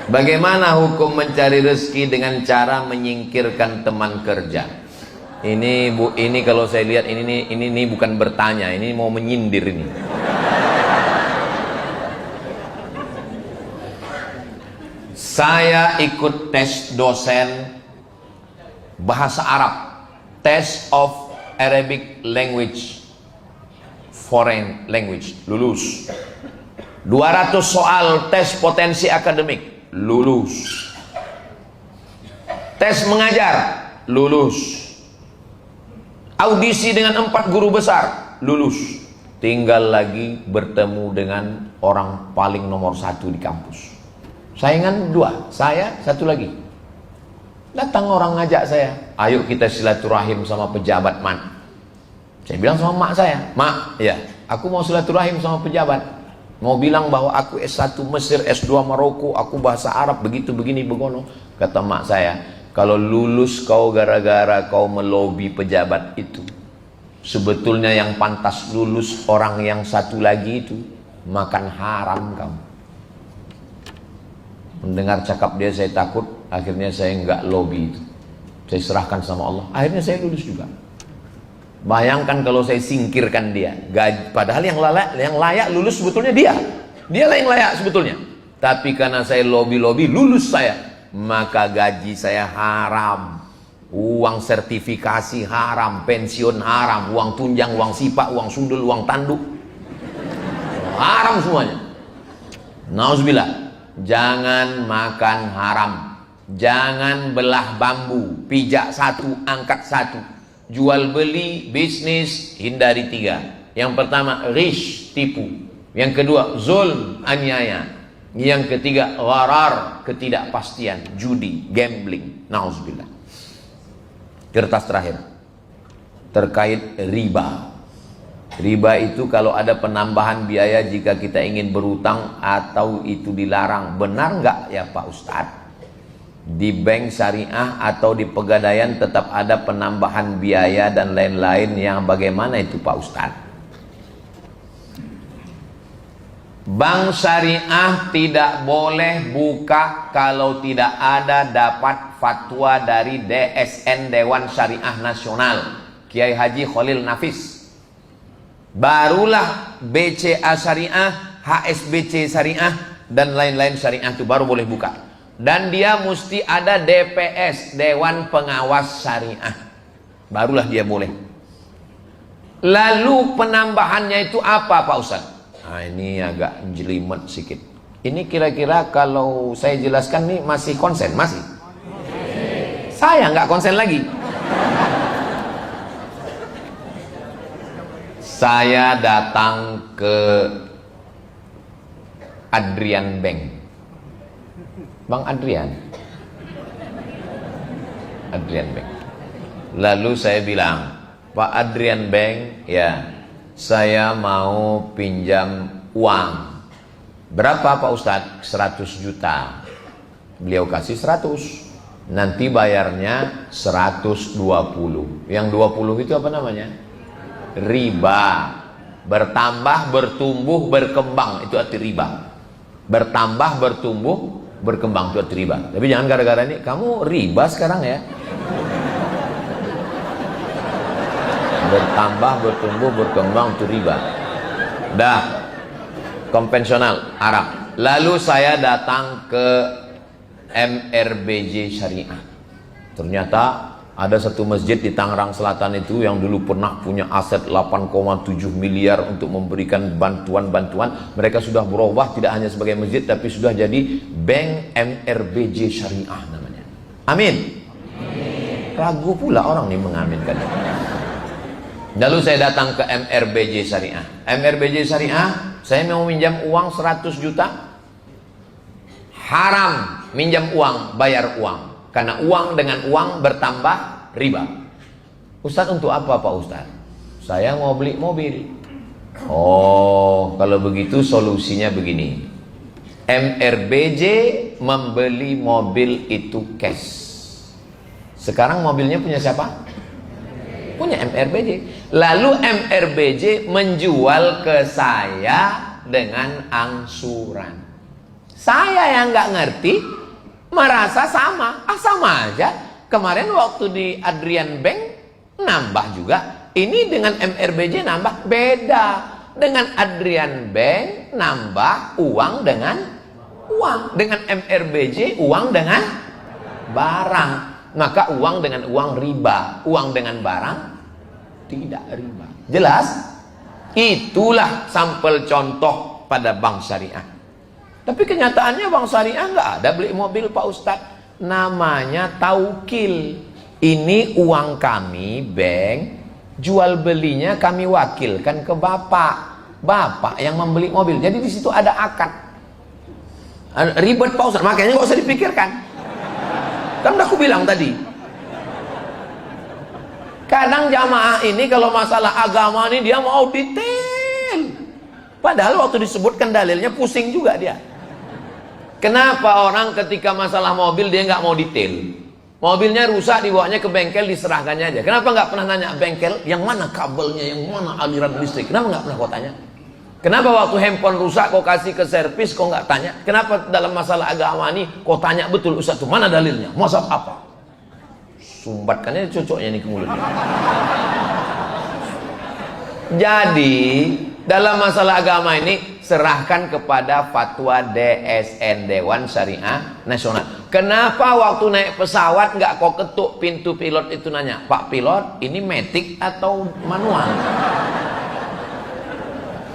Bagaimana hukum mencari rezeki dengan cara menyingkirkan teman kerja? Ini Bu, ini kalau saya lihat ini bukan bertanya, ini mau menyindir ini. Saya ikut tes dosen bahasa Arab, test of Arabic language, foreign language, lulus. 200 soal tes potensi akademik, lulus. Tes mengajar, lulus. Audisi dengan 4 guru besar, lulus. Tinggal lagi bertemu dengan orang paling nomor 1 di kampus. Saingan 2, saya 1 lagi. Datang orang ngajak saya, ayo kita silaturahim sama pejabat man. Saya bilang sama mak saya, mak, ya, aku mau silaturahim sama pejabat. Mau bilang bahwa aku S1 Mesir, S2 Maroko, aku bahasa Arab, begitu begini begono. Kata mak saya, kalau lulus kau gara-gara kau melobi pejabat itu, sebetulnya yang pantas lulus orang yang 1 lagi itu, makan haram kamu. Mendengar cakap dia saya takut, akhirnya saya enggak lobby itu. Saya serahkan sama Allah, akhirnya saya lulus juga. Bayangkan kalau saya singkirkan dia, padahal yang layak lulus sebetulnya dia. Dialah yang layak sebetulnya. Tapi karena saya lobby lulus saya, maka gaji saya haram, uang sertifikasi haram, pensiun haram, uang tunjang, uang sipak, uang sundul, uang tanduk, haram semuanya. Nauzubillah. Jangan makan haram, jangan belah bambu, pijak 1 angkat 1, jual beli bisnis hindari 3. Yang pertama rish, tipu. Yang kedua zulm, aniaya. Yang ketiga gharar, ketidakpastian, judi, gambling. Nauzubillah. Kertas terakhir terkait riba. Riba itu kalau ada penambahan biaya jika kita ingin berutang atau itu dilarang. Benar nggak ya Pak Ustadz? Di bank syariah atau di pegadaian tetap ada penambahan biaya dan lain-lain, yang bagaimana itu Pak Ustadz? Bank syariah tidak boleh buka kalau tidak ada dapat fatwa dari DSN, Dewan Syariah Nasional, Kiai Haji Khalil Nafis. Barulah BCA syariah, HSBC syariah, dan lain-lain syariah itu baru boleh buka. Dan dia mesti ada DPS, Dewan Pengawas Syariah, barulah dia boleh. Lalu penambahannya itu apa Pak Ustaz? Nah, ini agak jelimet sedikit. Ini kira-kira kalau saya jelaskan nih masih konsen? Masih? Saya nggak konsen lagi. Saya datang ke Adrian Bank, Bang Adrian Bank. Lalu saya bilang, Pak Adrian Bank, ya, saya mau pinjam uang. Berapa Pak Ustadz? 100 juta. Beliau kasih 100. Nanti bayarnya 120. Yang 20 itu apa namanya? Riba. Bertambah, bertumbuh, berkembang, itu arti riba. Bertambah, bertumbuh, berkembang, itu arti riba. Tapi jangan gara-gara ini kamu riba sekarang ya. Bertambah, bertumbuh, berkembang, itu riba. Dah konvensional Arab. Lalu saya datang ke MRBJ Syariah. Ternyata ada satu masjid di Tangerang Selatan itu yang dulu pernah punya aset 8,7 miliar untuk memberikan bantuan-bantuan. Mereka sudah berubah tidak hanya sebagai masjid, tapi sudah jadi Bank MRBJ Syariah namanya. Amin. Ragu pula orang ini mengaminkan. Lalu saya datang ke MRBJ Syariah. MRBJ Syariah, saya mau minjam uang 100 juta. Haram minjam uang, bayar uang. Karena uang dengan uang bertambah riba. Ustadz, untuk apa Pak Ustadz? Saya mau beli mobil. Oh, kalau begitu solusinya begini. MRBJ membeli mobil itu cash. Sekarang mobilnya punya siapa? Punya MRBJ. Lalu MRBJ menjual ke saya dengan angsuran. Saya yang nggak ngerti, merasa sama. Sama aja. Kemarin waktu di Adrian Bank nambah juga. Ini dengan MRBJ nambah beda. Dengan Adrian Bank nambah uang dengan uang. Dengan MRBJ uang dengan barang. Maka uang dengan uang riba. Uang dengan barang tidak riba. Jelas? Itulah sampel contoh pada bank syariah. Tapi kenyataannya bank syariah nggak ada beli mobil Pak Ustadz. Namanya taukil. Ini uang kami bank, jual belinya kami wakilkan ke bapak. Bapak yang membeli mobil. Jadi di situ ada akad. Ribet Pak Ustadz, makanya nggak usah dipikirkan. Kan udah aku bilang tadi. Kadang jamaah ini kalau masalah agama ini dia mau detail. Padahal waktu disebutkan dalilnya pusing juga dia. Kenapa orang ketika masalah mobil dia nggak mau detail? Mobilnya rusak, dibawanya ke bengkel, diserahkannya aja. Kenapa nggak pernah nanya bengkel yang mana kabelnya, yang mana aliran listrik? Kenapa nggak pernah kau tanya? Kenapa waktu handphone rusak kau kasih ke servis kau nggak tanya? Kenapa dalam masalah agama ini kau tanya betul Ustaz tuh mana dalilnya? Mazhab apa? Sumbatkannya cocoknya nih ke mulutnya. Jadi dalam masalah agama ini serahkan kepada fatwa DSN, Dewan Syariah Nasional. Kenapa waktu naik pesawat nggak kau ketuk pintu pilot itu nanya, Pak pilot ini matic atau manual?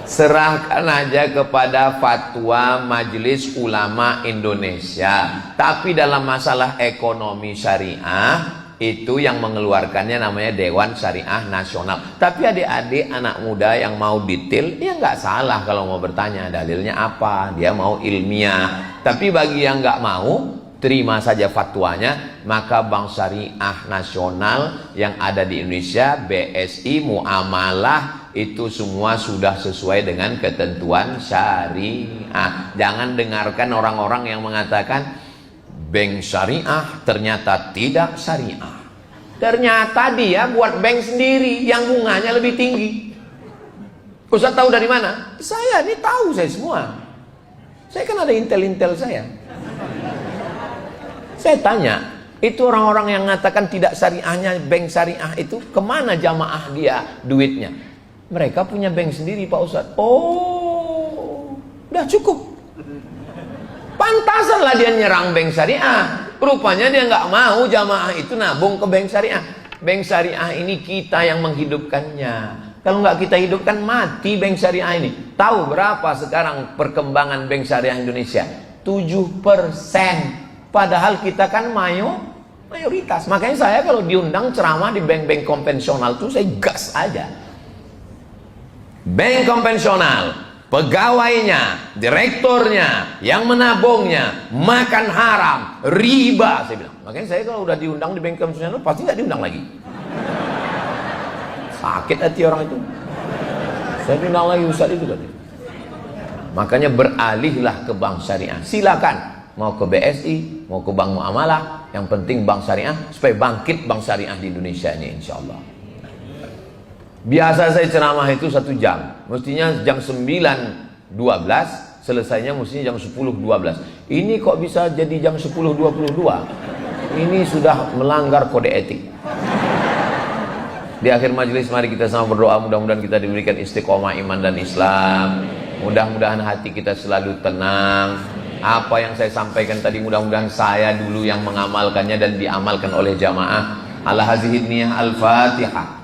Serahkan aja kepada fatwa Majelis Ulama Indonesia. Tapi dalam masalah ekonomi syariah itu yang mengeluarkannya namanya Dewan Syariah Nasional. Tapi adik-adik anak muda yang mau detail, ya nggak salah kalau mau bertanya dalilnya apa, dia mau ilmiah. Tapi bagi yang nggak mau, terima saja fatwanya. Maka Bank Syariah Nasional yang ada di Indonesia, BSI, Muamalah, itu semua sudah sesuai dengan ketentuan syariah. Jangan dengarkan orang-orang yang mengatakan bank syariah ternyata tidak syariah. Ternyata dia buat bank sendiri yang bunganya lebih tinggi. Ustaz tahu dari mana? Saya ini tahu, saya semua. Saya kan ada intel-intel saya. Saya tanya, itu orang-orang yang mengatakan tidak syariahnya bank syariah itu kemana jamaah dia duitnya? Mereka punya bank sendiri Pak Ustaz. Oh, udah cukup. Pantasanlah dia nyerang bank syariah. Rupanya dia nggak mau jamaah itu nabung ke bank syariah. Bank syariah ini kita yang menghidupkannya. Kalau nggak kita hidupkan mati bank syariah ini. Tahu berapa sekarang perkembangan bank syariah Indonesia? 7%. Padahal kita kan mayoritas. Makanya saya kalau diundang ceramah di bank-bank konvensional tuh saya gas aja. Bank konvensional, pegawainya, direkturnya, yang menabungnya, makan haram, riba, saya bilang. Makanya saya kalau udah diundang di bank konvensional pasti nggak diundang lagi. Sakit hati orang itu. Saya diundang lagi Ustaz itu tadi. Makanya beralihlah ke bank syariah. Silakan mau ke BSI, mau ke bank muamalah, yang penting bank syariah supaya bangkit bank syariah di Indonesia ini insyaallah. Biasa saya ceramah itu 1 jam. Mestinya jam 9.12, selesainya mestinya jam 10.12. Ini kok bisa jadi jam 10.22? Ini sudah melanggar kode etik. Di akhir majelis mari kita sama berdoa, mudah-mudahan kita diberikan istiqomah iman dan Islam. Mudah-mudahan hati kita selalu tenang. Apa yang saya sampaikan tadi mudah-mudahan saya dulu yang mengamalkannya dan diamalkan oleh jamaah. Ala hazihi niyah al-Fatihah.